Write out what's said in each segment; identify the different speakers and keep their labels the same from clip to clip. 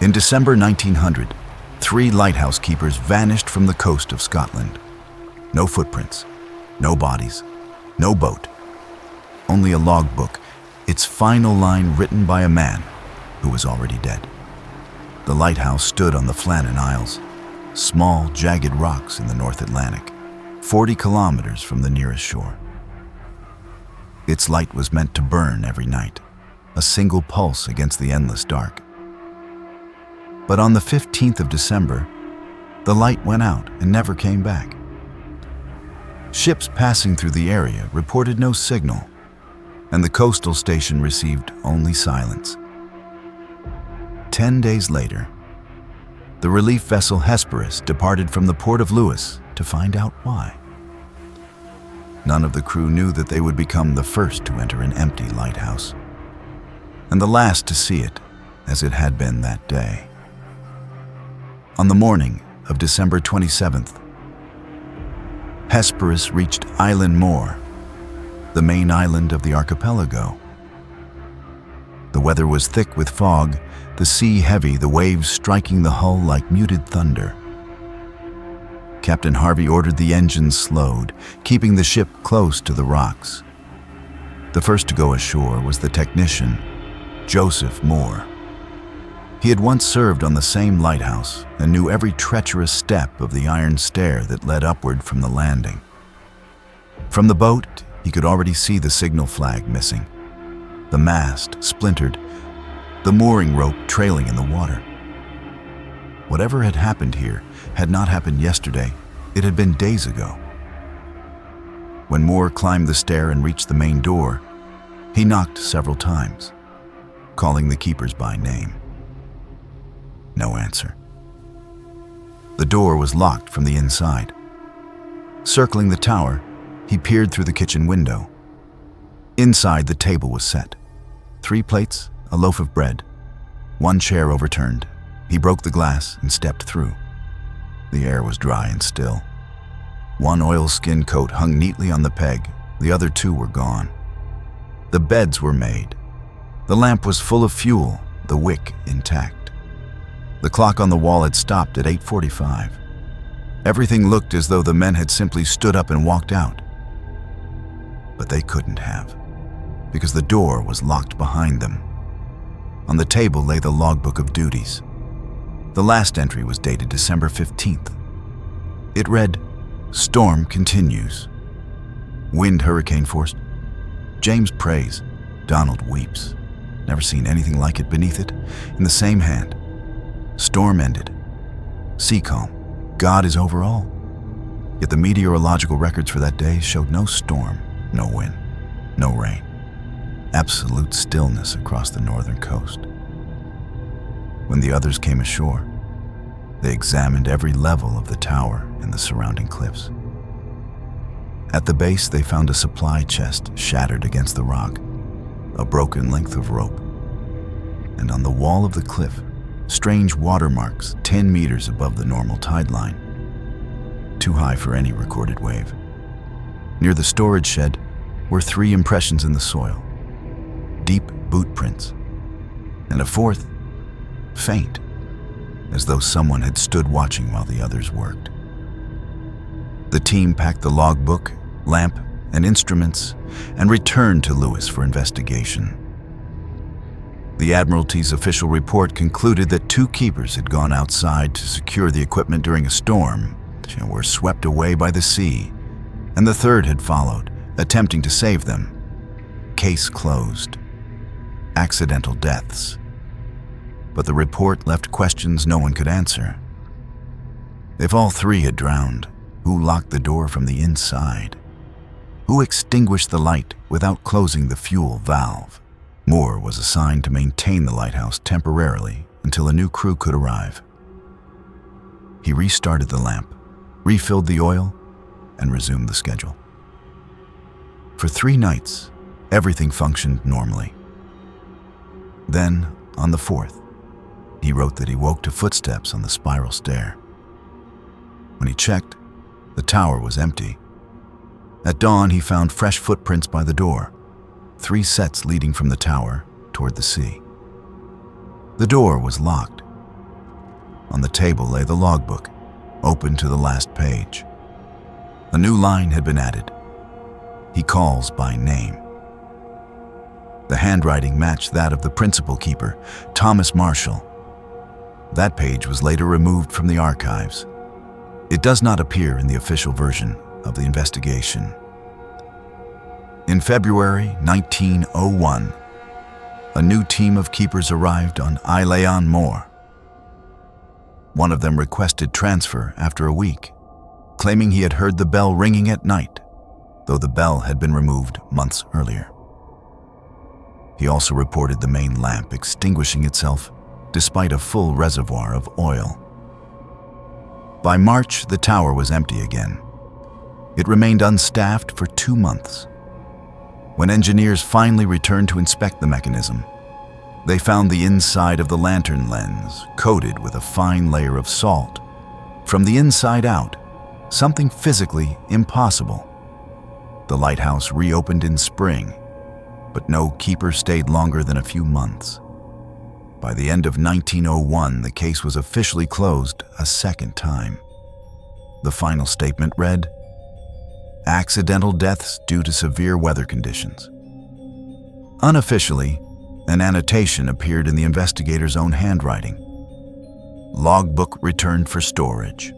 Speaker 1: In December 1900, 3 lighthouse keepers vanished from the coast of Scotland. No footprints, no bodies, no boat, only a logbook, its final line written by a man who was already dead. The lighthouse stood on the Flannan Isles, small, jagged rocks in the North Atlantic, 40 kilometers from the nearest shore. Its light was meant to burn every night, a single pulse against the endless dark. But on the 15th of December, the light went out and never came back. Ships passing through the area reported no signal, and the coastal station received only silence. 10 days later, the relief vessel Hesperus departed from the port of Lewis to find out why. None of the crew knew that they would become the first to enter an empty lighthouse, and the last to see it as it had been that day. On the morning of December 27th, Hesperus reached Eilean Mòr, the main island of the archipelago. The weather was thick with fog, the sea heavy, the waves striking the hull like muted thunder. Captain Harvey ordered the engines slowed, keeping the ship close to the rocks. The first to go ashore was the technician, Joseph Moore. He had once served on the same lighthouse and knew every treacherous step of the iron stair that led upward from the landing. From the boat, he could already see the signal flag missing, the mast splintered, the mooring rope trailing in the water. Whatever had happened here had not happened yesterday, it had been days ago. When Moore climbed the stair and reached the main door, he knocked several times, calling the keepers by name. No answer. The door was locked from the inside. Circling the tower, he peered through the kitchen window. Inside, the table was set. 3 plates, a loaf of bread, 1 chair overturned. He broke the glass and stepped through. The air was dry and still. 1 oilskin coat hung neatly on the peg, the other 2 were gone. The beds were made. The lamp was full of fuel, the wick intact. The clock on the wall had stopped at 8:45. Everything looked as though the men had simply stood up and walked out. But they couldn't have, because the door was locked behind them. On the table lay the logbook of duties. The last entry was dated December 15th. It read, "Storm continues. Wind hurricane force. James prays. Donald weeps. Never seen anything like it." Beneath it, in the same hand, "Storm ended. Sea calm. God is over all." Yet the meteorological records for that day showed no storm, no wind, no rain. Absolute stillness across the northern coast. When the others came ashore, they examined every level of the tower and the surrounding cliffs. At the base, they found a supply chest shattered against the rock, a broken length of rope, and on the wall of the cliff, strange watermarks 10 meters above the normal tide line, too high for any recorded wave. Near the storage shed were 3 impressions in the soil, deep boot prints, and a 4th, faint, as though someone had stood watching while the others worked. The team packed the logbook, lamp, and instruments and returned to Lewis for investigation. The Admiralty's official report concluded that 2 keepers had gone outside to secure the equipment during a storm and were swept away by the sea, and the 3rd had followed, attempting to save them. Case closed. Accidental deaths. But the report left questions no one could answer. If all 3 had drowned, who locked the door from the inside? Who extinguished the light without closing the fuel valve? Moore was assigned to maintain the lighthouse temporarily until a new crew could arrive. He restarted the lamp, refilled the oil, and resumed the schedule. For 3 nights, everything functioned normally. Then, on the 4th, he wrote that he woke to footsteps on the spiral stair. When he checked, the tower was empty. At dawn, he found fresh footprints by the door, 3 sets leading from the tower toward the sea. The door was locked, On the table lay the logbook, open to the last page. A new line had been added. He calls by name. The handwriting matched that of the principal keeper, Thomas Marshall. That page was later removed from the archives. It does not appear in the official version of the investigation. In February 1901, a new team of keepers arrived on Eilean Mòr. One of them requested transfer after a week, claiming he had heard the bell ringing at night, though the bell had been removed months earlier. He also reported the main lamp extinguishing itself despite a full reservoir of oil. By March, the tower was empty again. It remained unstaffed for 2 months. When engineers finally returned to inspect the mechanism, they found the inside of the lantern lens coated with a fine layer of salt. From the inside out, something physically impossible. The lighthouse reopened in spring, but no keeper stayed longer than a few months. By the end of 1901, the case was officially closed a second time. The final statement read, "Accidental deaths due to severe weather conditions." Unofficially, an annotation appeared in the investigator's own handwriting. Logbook returned for storage.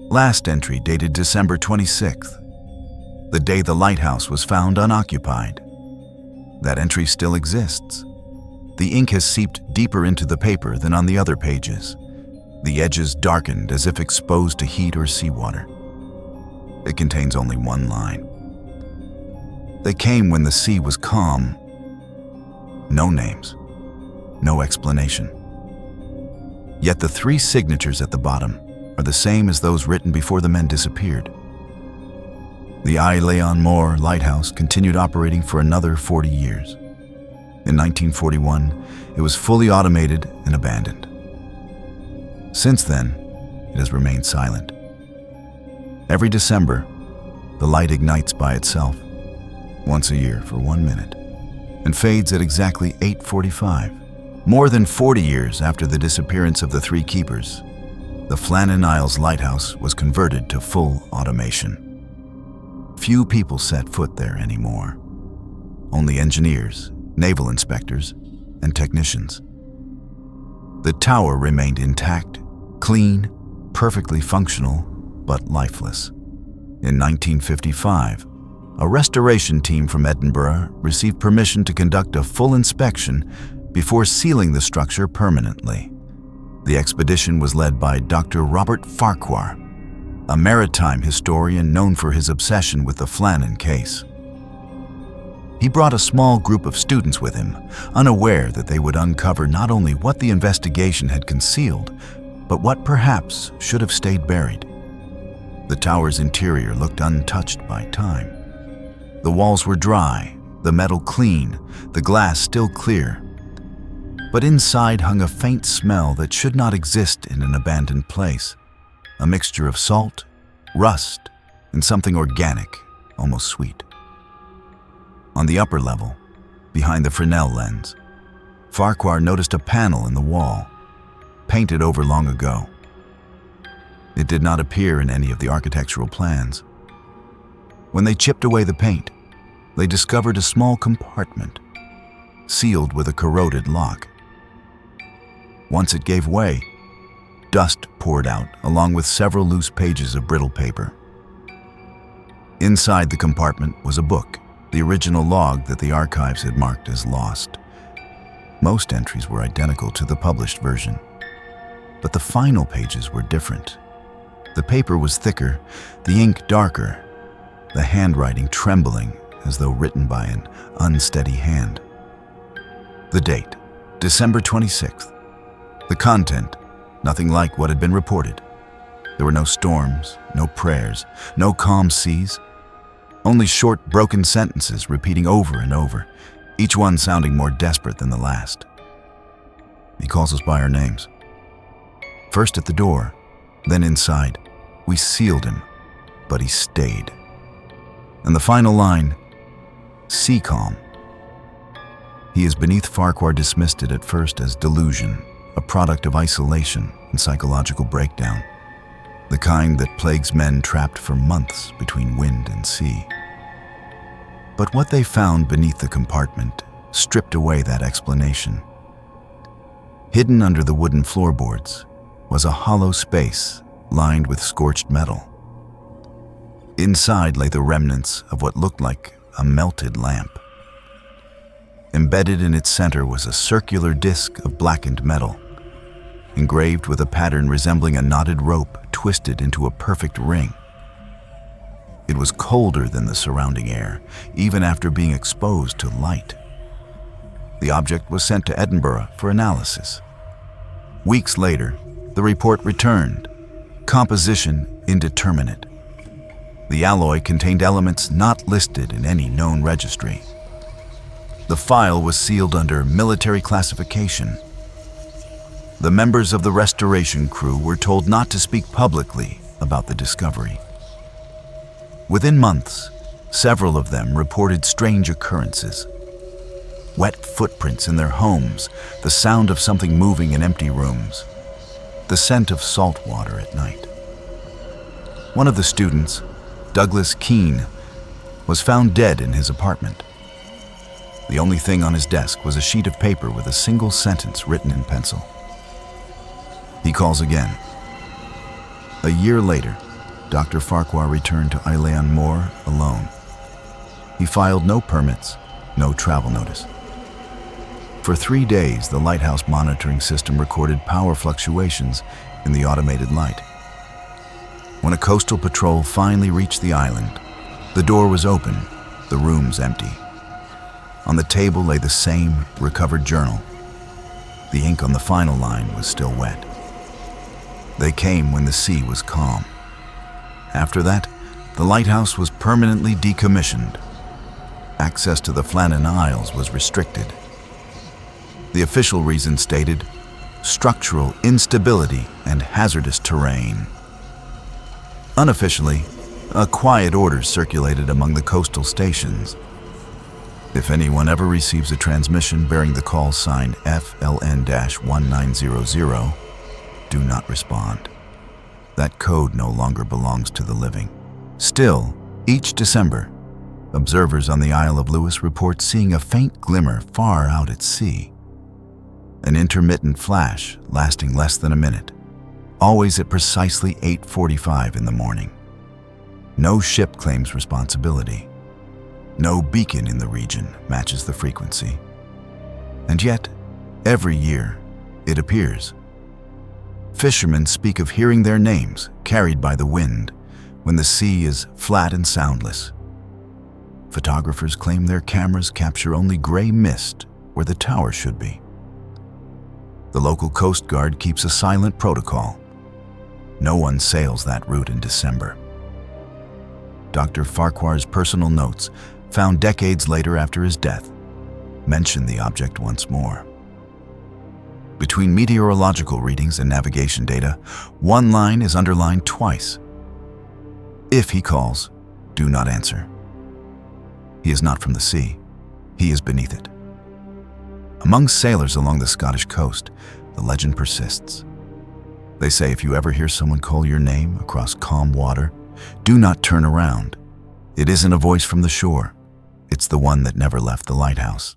Speaker 1: Last entry dated December 26th, the day the lighthouse was found unoccupied. That entry still exists. The ink has seeped deeper into the paper than on the other pages, the edges darkened as if exposed to heat or seawater. It contains only one line. "They came when the sea was calm." No names, no explanation. Yet the 3 signatures at the bottom are the same as those written before the men disappeared. The Eilean Mòr lighthouse continued operating for another 40 years. In 1941, it was fully automated and abandoned. Since then, it has remained silent. Every December, the light ignites by itself, once a year for 1 minute, and fades at exactly 8:45. More than 40 years after the disappearance of the 3 keepers, the Flannan Isles Lighthouse was converted to full automation. Few people set foot there anymore. Only engineers, naval inspectors, and technicians. The tower remained intact, clean, perfectly functional, but lifeless. In 1955, a restoration team from Edinburgh received permission to conduct a full inspection before sealing the structure permanently. The expedition was led by Dr. Robert Farquhar, a maritime historian known for his obsession with the Flannan case. He brought a small group of students with him, unaware that they would uncover not only what the investigation had concealed, but what perhaps should have stayed buried. The tower's interior looked untouched by time. The walls were dry, the metal clean, the glass still clear. But inside hung a faint smell that should not exist in an abandoned place, a mixture of salt, rust, and something organic, almost sweet. On the upper level, behind the Fresnel lens, Farquhar noticed a panel in the wall, painted over long ago. It did not appear in any of the architectural plans. When they chipped away the paint, they discovered a small compartment, sealed with a corroded lock. Once it gave way, dust poured out along with several loose pages of brittle paper. Inside the compartment was a book, the original log that the archives had marked as lost. Most entries were identical to the published version, but the final pages were different. The paper was thicker, the ink darker, the handwriting trembling as though written by an unsteady hand. The date, December 26th. The content, nothing like what had been reported. There were no storms, no prayers, no calm seas, only short, broken sentences repeating over and over, each one sounding more desperate than the last. He calls us by our names. First at the door, then inside. We sealed him, but he stayed. And the final line, sea calm. He is beneath Farquhar dismissed it at first as delusion, a product of isolation and psychological breakdown, the kind that plagues men trapped for months between wind and sea. But what they found beneath the compartment stripped away that explanation. Hidden under the wooden floorboards was a hollow space lined with scorched metal. Inside lay the remnants of what looked like a melted lamp. Embedded in its center was a circular disc of blackened metal, engraved with a pattern resembling a knotted rope twisted into a perfect ring. It was colder than the surrounding air, even after being exposed to light. The object was sent to Edinburgh for analysis. Weeks later, the report returned. Composition indeterminate. The alloy contained elements not listed in any known registry. The file was sealed under military classification. The members of the restoration crew were told not to speak publicly about the discovery. Within months, several of them reported strange occurrences. Wet footprints in their homes, the sound of something moving in empty rooms, the scent of salt water at night. One of the students, Douglas Keane, was found dead in his apartment. The only thing on his desk was a sheet of paper with a single sentence written in pencil. He calls again. A year later, Dr. Farquhar returned to Eilean Mòr alone. He filed no permits, no travel notice. For 3 days, the lighthouse monitoring system recorded power fluctuations in the automated light. When a coastal patrol finally reached the island, the door was open, the rooms empty. On the table lay the same recovered journal. The ink on the final line was still wet. They came when the sea was calm. After that, the lighthouse was permanently decommissioned. Access to the Flannan Isles was restricted. The official reason stated, structural instability and hazardous terrain. Unofficially, a quiet order circulated among the coastal stations. If anyone ever receives a transmission bearing the call sign FLN-1900, do not respond. That code no longer belongs to the living. Still, each December, observers on the Isle of Lewis report seeing a faint glimmer far out at sea. An intermittent flash lasting less than a minute, always at precisely 8:45 in the morning. No ship claims responsibility. No beacon in the region matches the frequency. And yet, every year, it appears. Fishermen speak of hearing their names carried by the wind when the sea is flat and soundless. Photographers claim their cameras capture only gray mist where the tower should be. The local Coast Guard keeps a silent protocol. No one sails that route in December. Dr. Farquhar's personal notes, found decades later after his death, mention the object once more. Between meteorological readings and navigation data, one line is underlined twice. If he calls, do not answer. He is not from the sea. He is beneath it. Among sailors along the Scottish coast, the legend persists. They say if you ever hear someone call your name across calm water, do not turn around. It isn't a voice from the shore. It's the one that never left the lighthouse.